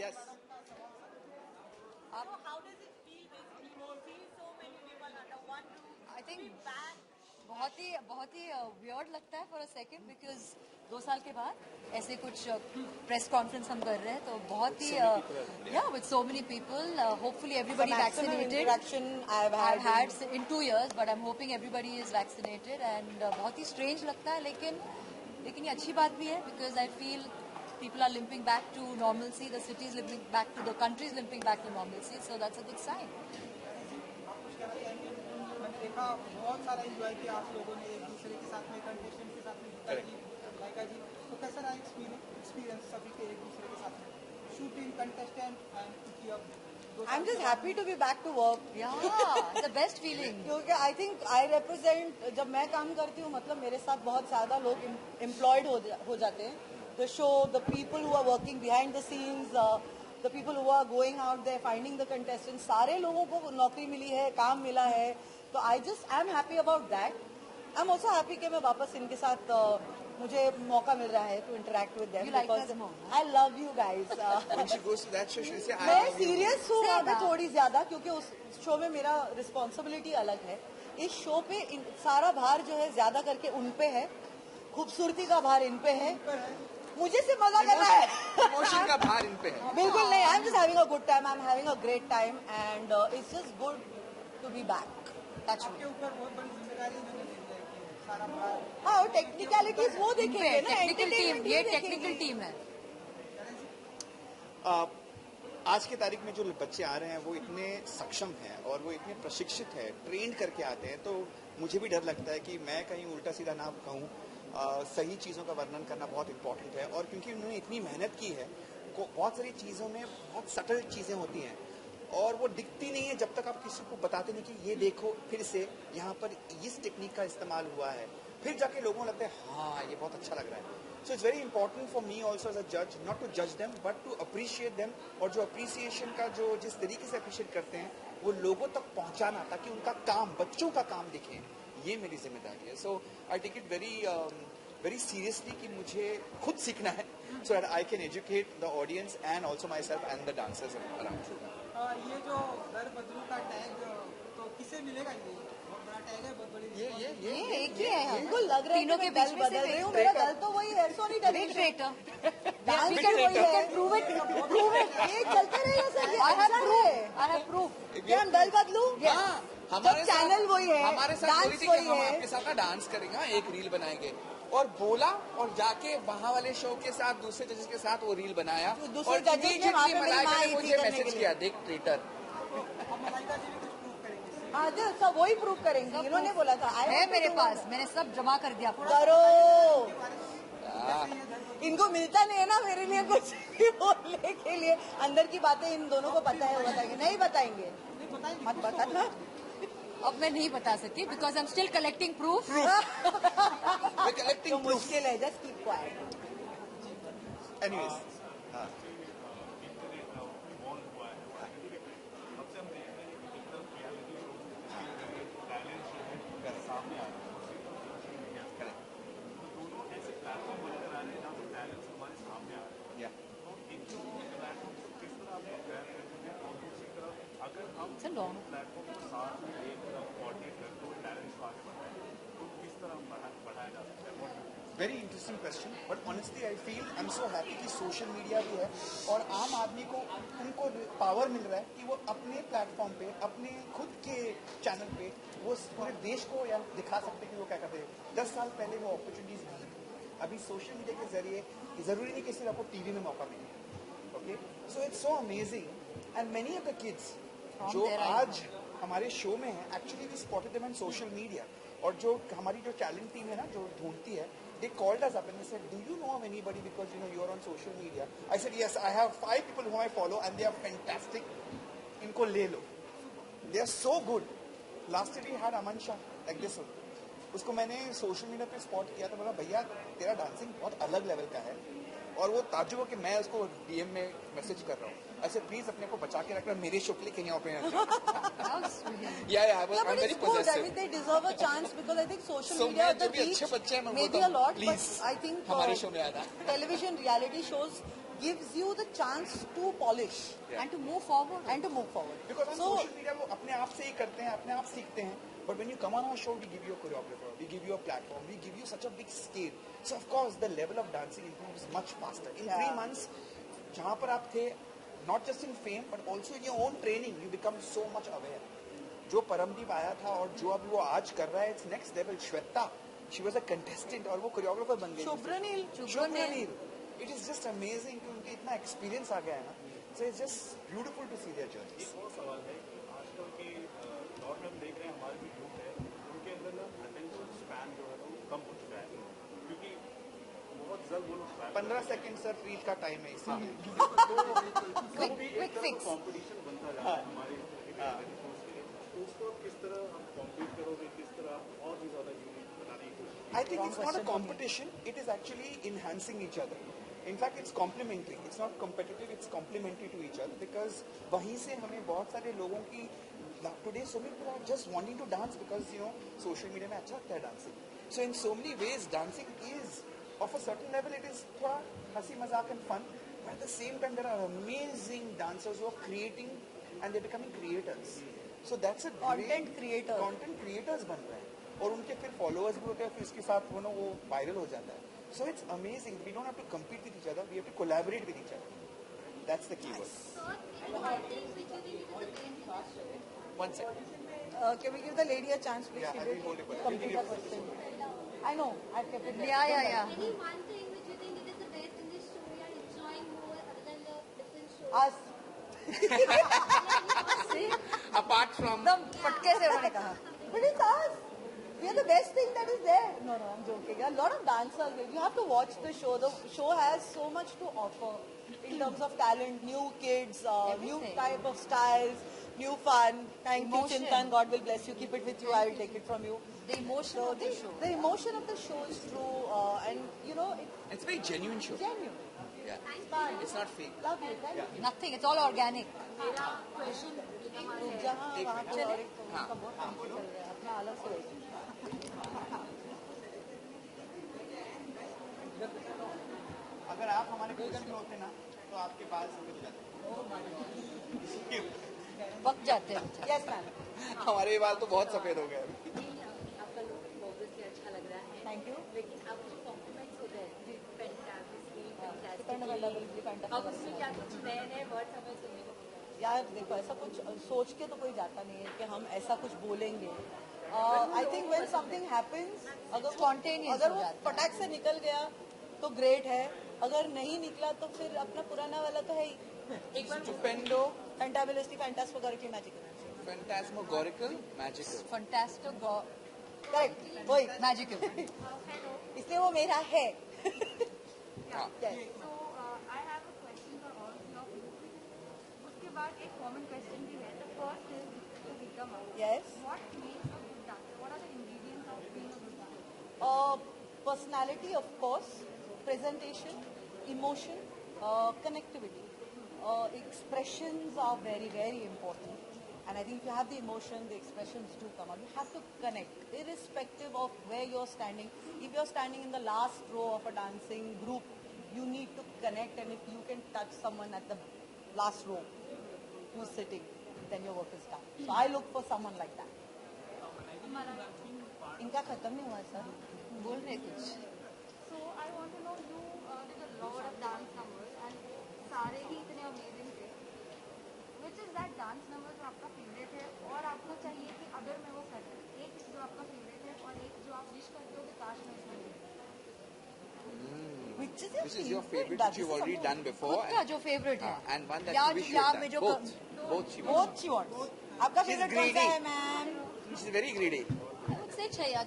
Yes. So how does it feel basically to see so many people under one roof? I think be back. बहुत ही weird लगता है for a second because 2 साल के बाद ऐसे कुछ प्रेस कॉन्फ्रेंस हम कर रहे हैं तो बहुत ही with so many people hopefully everybody vaccinated I've had in 2 years but I'm hoping everybody is vaccinated and बहुत ही strange लगता है लेकिन ये अच्छी बात भी है because I feel people are limping back to normalcy, the city is limping back to, the country is limping back to normalcy, so that's a good sign. मैंने देखा बहुत सारा एंजॉय किया आप लोगों ने एक दूसरे के साथ में कंटेस्टेंट के साथ में गीता जी लाइका जी तो कैसा रहा एक्सपीरियंस सभी के एक दूसरे के साथ में shooting contestant and I'm just happy to be back to work. Yeah, the best feeling. क्योंकि I think I represent जब मैं काम करती हूँ मतलब मेरे साथ बहुत ज़्यादा लोग employed हो जाते हैं. The show, the people who are working behind the scenes, the people who are going out there finding the contestants, सारे लोगों को नौकरी मिली है, काम मिला है. तो I just am happy about that. I'm also happy कि मैं वापस इनके साथ मुझे मौका मिल रहा है to interact with them because I love you guys. When she goes to that show, she'll say, मैं सीरियस हूँ अभी थोड़ी ज्यादा क्योंकि उस शो में मेरा रिस्पॉन्सिबिलिटी अलग है. इस शो पे सारा भार जो है ज्यादा करके उन पे है, खूबसूरती का भार इन पे है, मुझे से मजा करना है, इमोशन का भार इन पे है. बिल्कुल नहीं. I am just having a good time, I am having a great time and it's just good to be back. आपके ऊपर बहुत बड़ी जिम्मेदारी इन्होंने दे दी है कि सारा भार. हाँ, टेक्निकलिटीज वो देखेंगे ना, टेक्निकल टीम, ये टेक्निकल टीम है. आज की तारीख में जो बच्चे आ रहे हैं वो इतने सक्षम हैं और वो इतने प्रशिक्षित हैं, ट्रेंड करके आते हैं, तो मुझे भी डर लगता है कि मैं कहीं उल्टा सीधा ना कहूँ. सही चीज़ों का वर्णन करना बहुत इम्पोर्टेंट है और क्योंकि उन्होंने इतनी मेहनत की है, बहुत सारी चीज़ों में बहुत सटल चीज़ें होती हैं और वो दिखती नहीं है जब तक आप किसी को बताते नहीं कि ये देखो फिर से यहाँ पर इस टेक्निक का इस्तेमाल हुआ है, फिर जाके लोगों को लगता है हाँ ये बहुत अच्छा लग रहा है. So it's very important for me also as a जज नॉट टू जज them but to appreciate them. और जो अप्रिसिएशन का जो जिस तरीके से अप्रिशिएट करते हैं वो लोगों तक पहुँचाना ताकि उनका काम, बच्चों का काम दिखे, ये मेरी जिम्मेदारी है. So I take it very seriously कि मुझे खुद सीखना है so that I can educate the audience and also myself and the dancers around. ये जो दर बदलू का टैग तो किसे मिलेगा? ये बहुत बड़ा टैग है, बहुत बड़ी. ये एक ही है. हमको लग रहा है तीनों कि के मैं बीच दल में से बदल रही हूँ. मेरा दल तो वही है, सोनी टेलीविजन. डांस कर वही है. Prove it. ये चलते रहेगा सर. I have proof. क्या हम दल बदलू? हमारे चैनल वही है, हमारे साथ डांस बोली थी कि वही हम है. आपके साथ ना डांस करेंगे, हाँ, एक रील बनाएंगे और बोला और जाके वहाँ वाले शो के साथ दूसरे जजेस के साथ वो रील बनाया दूसरे और जजेस ने वहाँ पे मेरी माँ आई थी मुझे करने के मैसेज लिए. किया, देख ट्विटर. मलाइका जी भी कुछ प्रूव करेंगे. हाँ जो सब वही प्रूव करेंगे. इन्होंने बोला था है मेरे पास, मैंने सब जमा कर दिया. करो. इनको मिलता नहीं है ना मेरे लिए कुछ भी बोलने के लिए. अंदर की बातें इन दोनों को पता है, वो बताएंगे नहीं बताएंगे. मत बताना. अब मैं नहीं बता सकती because I am still collecting proof. तो मुश्किल है. Just keep quiet. Anyways, It's a long. Very interesting question but honestly I feel I am so happy कि सोशल मीडिया भी है और आम आदमी को उनको पावर मिल रहा है कि वो अपने प्लेटफॉर्म पे, अपने खुद के चैनल पे वो पूरे देश को या दिखा सकते कि वो क्या करते हैं. 10 साल पहले वो अपॉर्चुनिटीज नहीं थी. अभी सोशल मीडिया के जरिए जरूरी नहीं कि सिर्फ आपको टीवी में मौका मिले. Okay, so it's so amazing and many of the kids जो आज हमारे शो में है actually we spotted them on social media. और जो हमारी जो टैलेंट टीम है ना जो ढूंढती है, they called us up and they said, do you know of anybody because you are on social media? I said yes, I have 5 people whom I follow and they are fantastic. इनको ले लो. They are so good. Last year we had Aman Shah like this one. उसको मैंने social media पे spot किया तो बोला भैया तेरा डांसिंग बहुत अलग लेवल का है और वो ताज्जुब हो कि मैं उसको डीएम में मैसेज कर रहा हूँ. ऐसे प्लीज अपने को बचा के रखना, मेरे शो के लिए कहीं और पे Yeah, but it's good. I mean, they deserve a chance because I think social media, the reach, maybe a lot, but I think हमारे शो में आया था. television reality shows gives you the chance to polish And to move forward. and to move forward. Because on So social media वो अपने आप से ही करते हैं, अपने आप सीखते हैं. But when you come on our show, we give you a choreographer, we give you a platform, we give you such a big scale. So of course the level of dancing improves much faster. In 3 months, जहाँ पर आप थे, not just in fame but also in your own training, you become so much aware. जो परमदीप आया था और जो अभी वो आज कर रहा है, it's next level. Shweta, she was a contestant और वो choreographer बन गई. Shubhranil, Shubhranil. It is just amazing कि उनके इतना experience आ गया है ना. So it's just beautiful to see their journeys. एक और सवाल है आजकल के दौर में हम देख रहे हैं हमारे भी ग्रुप है उनके अंदर ना अटेंशन स्पैन जो है ना वो कम हो चुका है क्योंकि बहुत जल्द वो लोग 15 सेकंड सर रील का टाइम है इसलिए. Quick fix. कंपटीशन बनता जा रहा है हमारे शोज के लिए तो उसको आप किस तरह आप कॉम्पीट करोगे किस तरह आप और भी ज़्यादा यूनिक बनाने की कोशिश I think it's not a competition. It is actually enhancing each other. In fact, it's complementary. It's not competitive. It's complementary to each other because वहीं से हमें बहुत सारे लोगों की today so many people are just wanting to dance because social media में अच्छा लगता है dancing. So in so many ways, dancing is of a certain level. It is थोड़ा हंसी मजाक and fun. But at the same time, there are amazing dancers who are creating and they're becoming creators. So that's a Content great creator. content creators बन रहे हैं और उनके फिर followers भी होते हैं फिर इसके साथ वो viral हो जाता है. So it's amazing. We don't have to compete with each other. We have to collaborate with each other. That's the key word. One second. can we give the lady a chance, please? Yeah, She I did will hold it for you. complete her question. I know. I've kept it there. Yeah. Any one thing which you think it is the best in this show you are enjoying more other than the different shows? Us. Apart from एकदम फटके से उन्होंने कहा. But it's us. We are the best thing that is there. No, I'm joking. A lot of dancers. You have to watch the show. The show has so much to offer in terms of talent, new kids, new Everything. type of styles, new fun. Thank Emotion. you, Chintan. God will bless you. Keep it with you. I will take it from you. The emotion So of the show. The emotion of the show is true, and it's a very genuine show. it's genuine. Yeah. It's fun. It's not fake. Love you. Thank you. Nothing. It's all organic. मेरा question जहाँ वहाँ पे चले? और एक तो उसका बहुत काम चल रहा है. अपना अलग से रहिए. अगर आप हमारे कोच में होते ना तो आपके बाल सफेद जाते. पक जाते हैं. Yes, ma'am. हमारे बाल तो बहुत सफेद हो गए. आपका लुक ऑब्वियसली अच्छा लग रहा है Thank you. लेकिन अब जो कॉम्प्लीमेंट्स होते हैं फैंटास्टिकली अब अब उसमें क्या कुछ नए नए वर्ड्स हमें सुनने को मिल रहे हैं यार देखो ऐसा कुछ सोच के तो कोई जाता नहीं है कि हम ऐसा कुछ बोलेंगे. I think when something happens अगर Spontaneous अगर हो वो जाता है. फटाक से निकल गया तो ग्रेट है. अगर नहीं निकला तो फिर अपना पुराना वाला तो है ही. एक बार Stupendo, fantabilistic phantasmagorical magical. phantasmagorical, magical. Fantastic. Correct वही Magical. इसलिए वो मेरा है. हाँ. Yes. So I have a question for all of you. उसके बाद एक common question भी है. The first is to become a. Yes. What makes a good dancer? What are the ingredients of being a good dancer? Personality, of course, presentation, emotion, connectivity. Expressions are very, very important. And I think if you have the emotion, the expressions do come out. You have to connect, irrespective of where you're standing. If you're standing in the last row of a dancing group, you need to connect. And if you can touch someone at the last row who's sitting, then your work is done. So I look for someone like that. इनका खत्म नहीं हुआ sir. बोल रहे कुछ. So I want to know you did a lot of dance numbers and सारे ही इतने amazing थे. Which is that dance number जो आपका favorite है और आपको चाहिए कि अगर मैं वो कर दूँ. एक जो आपका favorite है और एक जो आप wish करते हो कि काश मैं इसमें दूँ. Which is Which is your favorite, That which you've is already something- done before? खुद का जो फेवरेट है. And one that या you wish you या had में done. जो Both. Both she wants. Both she wants. आपका She's favorite कौन सा greedy. है मैम? She's very greedy. से छैया.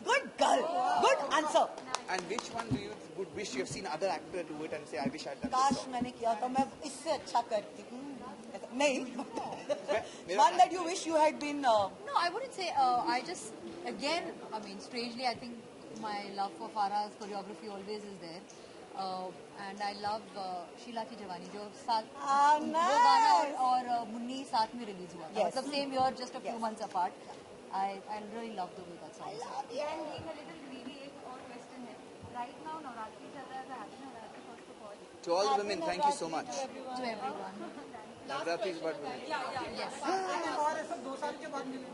Good girl. Good answer. And which one do you would wish you have seen other actor do it and say, I wish I'd done this काश song? मैंने किया था मैं इससे अच्छा करती. ऐसा- नहीं. मेरा- One that you wish you had been. No, I wouldn't say. I just, again, I mean, strangely, I think my love for Farah's choreography always is there. And I love Sheila की जवानी जो साथ Ah, वो गाना nice. और मुन्नी साथ में release हुआ था. Yes. मतलब same year, just a few Yes. months apart. I really love the way that song is. And being a little greedy, एक और question है. Right now नवरात्रि चल रहा है. Happy Navratri first of all. To all the women, thank you so much. To everyone. Navratri is about women. Yes. और ये सब 2 साल के बाद मिले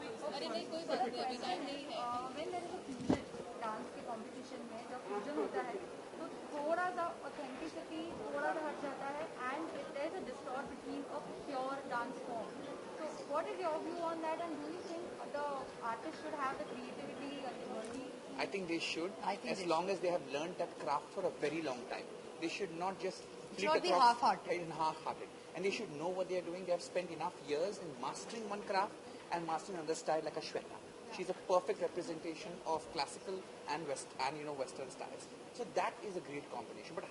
when there is a fusion dance के कंपटीशन में जब फ्यूजन होता है तो थोड़ा सा ऑथेंटिसिटी थोड़ा सा हट जाता है and there is a distort between a pure dance form so what is your view on that and do you think the artist should have the creativity and liberty I think they should, as long as they have learned that craft for a very long time. They should not just flit not be across half-hearted. and half-hearted. And they should know what they are doing. They have spent enough years in mastering one craft and mastering another style like a Shweta. She's a perfect representation of classical and Western styles. So that is a great combination. But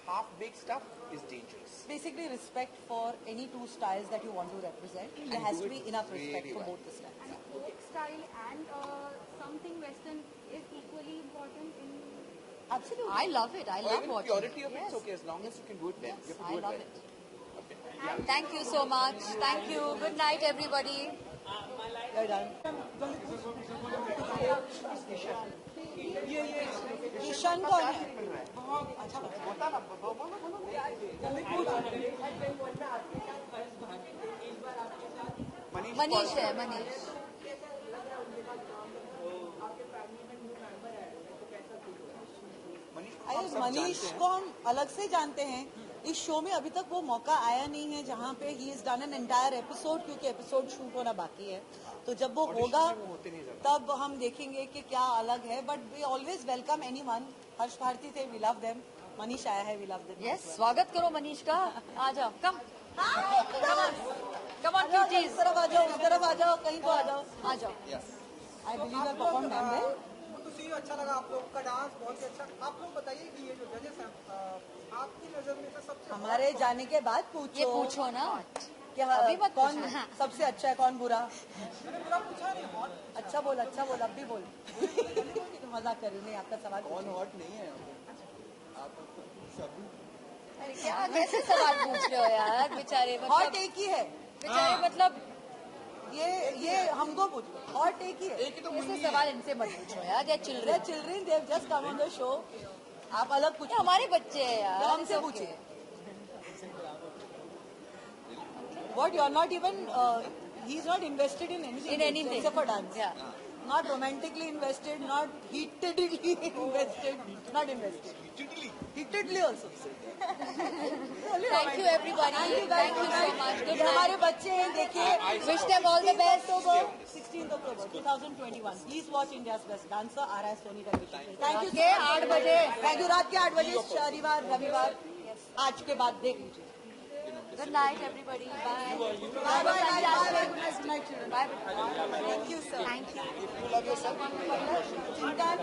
half-baked stuff is dangerous. Basically, respect for any two styles that you want to represent. There And has do to be it enough respect really for well. both the styles. and folk style and something western is equally important in Absolutely. I love it. I Or love even watching purity it. of it's okay as long as you can do it well. You have to I do it love well. it. Thank you so much. Thank you. Good night, everybody. You're done. Ishaan कौन है? मनीष है मनीष. अरे मनीष को हम अलग से जानते हैं. इस शो में अभी तक वो मौका आया नहीं है जहाँ पे he is done an entire episode क्योंकि एपिसोड शूट होना बाकी है. तो जब वो होगा तब हम देखेंगे कि क्या अलग है. But we always welcome anyone. Harsh Bharti थे, वी लव देम. मनीष आया है, वी लव देम. Yes, स्वागत करो मनीष का. आ जाओ. Come. Come on, उस cuties. तरफ आ जाओ, उस तरफ आ जाओ, कहीं तो आ जाओ. आ जाओ. I believe that perform dam well. वो तो सी अच्छा लगा आप लोग का डांस बहुत ही अच्छा. आप लोग बताइए कि ये जो जजेस हैं आपकी नजर में से सबसे हमारे जाने के बाद ये पूछो पूछो ना. कि अभी मत कौन पूछो. हाँ. सबसे अच्छा है, कौन बुरा. मैंने पूरा पूछा नहीं और अच्छा बोल, अब भी बोल. मजाक कर रही हूँ. नहीं, आपका सवाल कौन हॉट नहीं है आप सभी. अरे क्या कैसे सवाल पूछ रहे हो यार. बेचारे हॉट मतलब एक ही है. बेचारे मतलब ये हमको पूछो. हॉट एक ही है. ऐसे सवाल इनसे मत पूछो यार. या children. Children they just come on the show. आप अलग पूछो. हमारे बच्चे हैं यार. तो हमसे It's पूछिए. okay. What you are not even he is not invested in anything. In anything. Except for dance. Yeah. Not romantically invested, not heatedly invested, not invested. Heatedly also. Thank you everybody. Thank you so much. Good ये हमारे night. बच्चे हैं. देखिए. Wish them all the best. 16th October 2021. Please watch India's Best Dancer, RS Sony television. Thank you. के 8 बजे. Thank you. रात के 8 बजे शनिवार रविवार आज के बाद देख लीजिए. Good night everybody. Bye. Bye bye bye bye. Good night children. Bye. Thank you sir. Thank you. Chintan,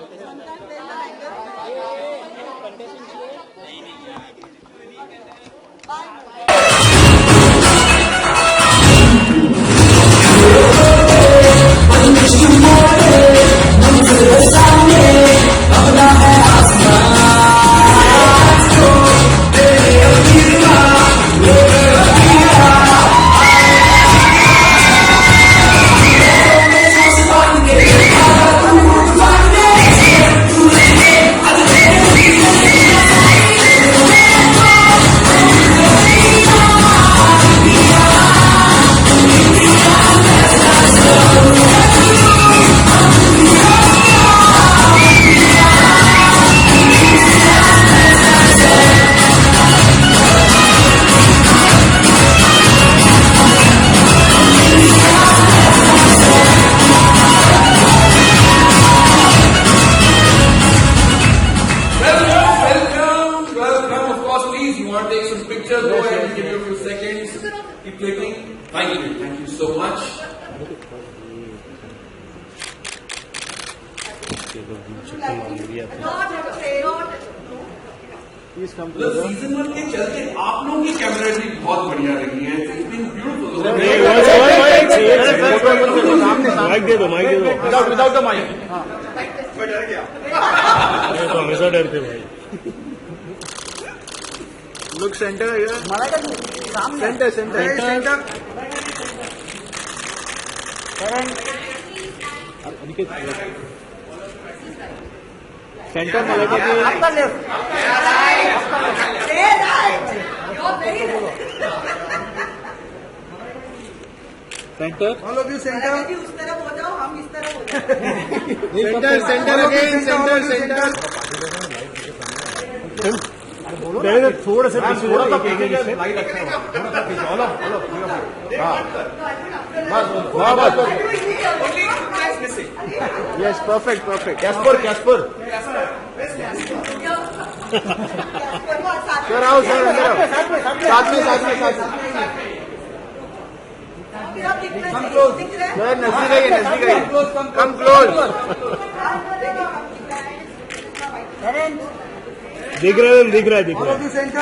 Welcome. Of course, please, you want to take some pictures, go ahead and give you a few seconds. Keep clicking. Thank you so much. The season 1 के चलते आप लोगों की कैमरेटरी बहुत बढ़िया रही है. It's been beautiful. Mic दे दो Without the mic. मैं डर गया. मैं तो हमेशा डरते भाई. Look center here. Center. Center. आपका left. Very right. You're very right. Centre all of you centre जी उस तरफ हो जाओ, हम इस तरफ हो जाओ. Centre centre again centre centre थोड़ा सा लाइट अच्छा है थोड़ा सा पीछे ऑल ऑफ वाह बस yes perfect perfect Caspar sir आओ सर अंदर आओ साथ में सर नजदीक आइए कम क्लोज दिख रहा है ऑल ऑफ यू सेंटर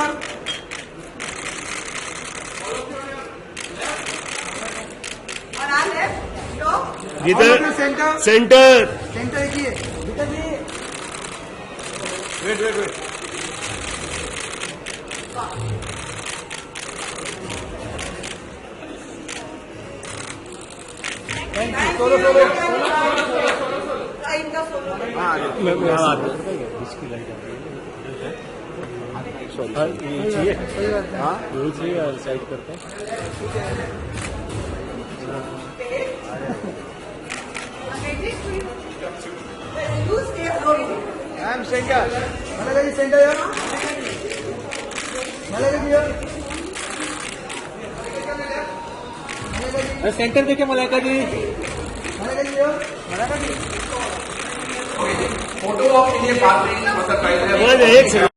और आ लेफ्ट स्टॉप. इधर सेंटर सेंटर सेंटर एक ही है गीता जी वेट सोलो इनका सोलो. इसकी लाइट चाहिए साइड करते हैं You stay slowly. I am centre मलेगा जी सेंटर यार मलेगा जी यार सेंटर देखे मलाइका जी मलेगा जी यार मलेगा जी Photo of Indian Pathways for the prize. एक